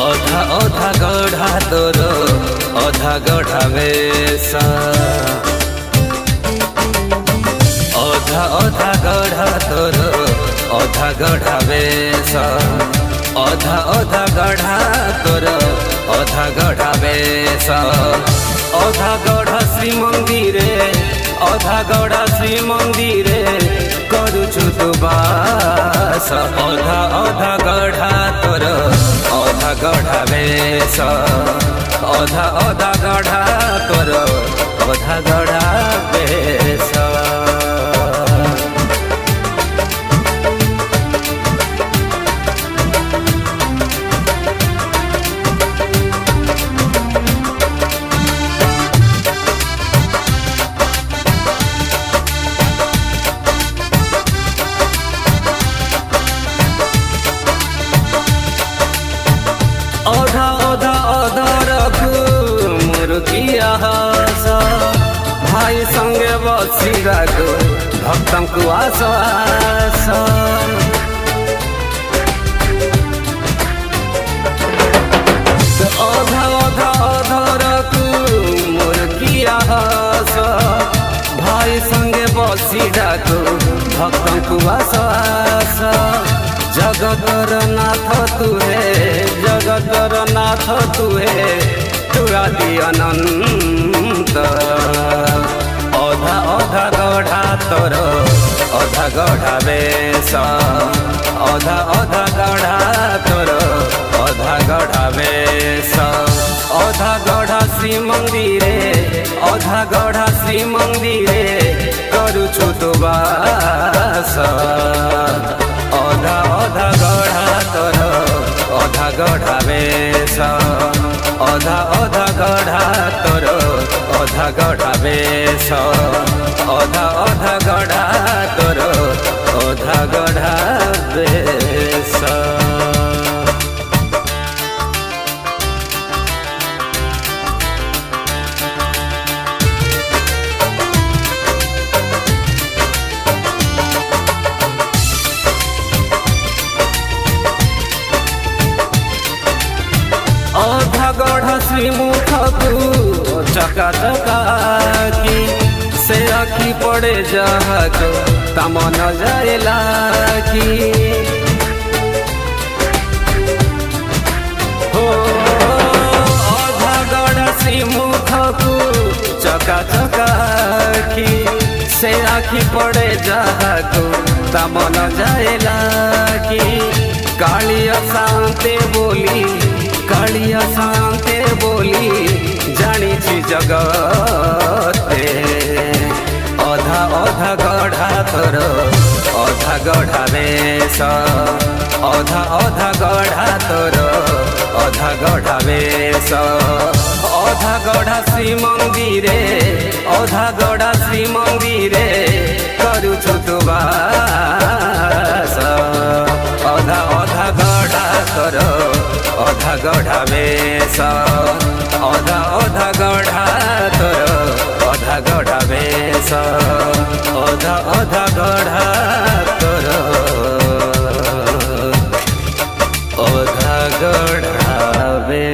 अधा अधा गढ़ा तोर अधा गढ़ा वेश अधा अधा गढ़ा तोर अधा गढ़ा वेश अधा अधा गढ़ा तोर अधा गढ़ा वेश अधा गढ़ा श्री मंदिरे अधा गढ़ा श्री मंदिरे करुछु तु बास अधा अधा गढ़ा तोर अधा गढ़ा वेश अधा अधा गढ़ा तोर अधा गढ़ा वेश अधा अधा अधरकु मुरुकिया हस भाई संगे बसिराको भक्तंकु आश्वास अधा अधा अधरकु मुरुकिया हस भाई संगे बसिराको भक्तंकु आश्वास जगतर नाथ तुहे जगतर नाथ तुहे तू आदि अनंत अधा अधा गढ़ा तोर अधा गढ़ा वेश अधा अधा गढ़ा तोर अधा गढ़ा वेश अधा गढ़ा श्री मंदिरे अधा गढ़ा श्री मंदिरे करुछु तु बास अधा अधा गढ़ा तोर अधा गढ़ा वेश अधा अधा गढ़ा तोर अधा गढ़ा वेश अधा अधा गढ़ा तोर अधा गढ़ा वेश अधा गढ़ा श्री मुखकु चका चकाकी से आखी पड़े जहाको तमन जाएला की हो अधा गढ़ा श्री मुखकु चका चकाकी से आखी पड़े जहाको तमन जाएला की कालिया शांते बोली कालिया शांते बोली जानी जगते अधा अधा गढ़ा तोर अधा गढ़ा वेश अधा अधा गढ़ा तोर अधा गढ़ा वेश अधा गढ़ा श्री मंदिरे अधा गढ़ा श्री मंदिरे करुछु तु बास अधा अधा गढ़ा तोर अधा गढ़ा वेश अधा अधा गढ़ा तोर अधा गढ़ा वेश अधा अधा गढ़ा तोर अधा गढ़ा वेश।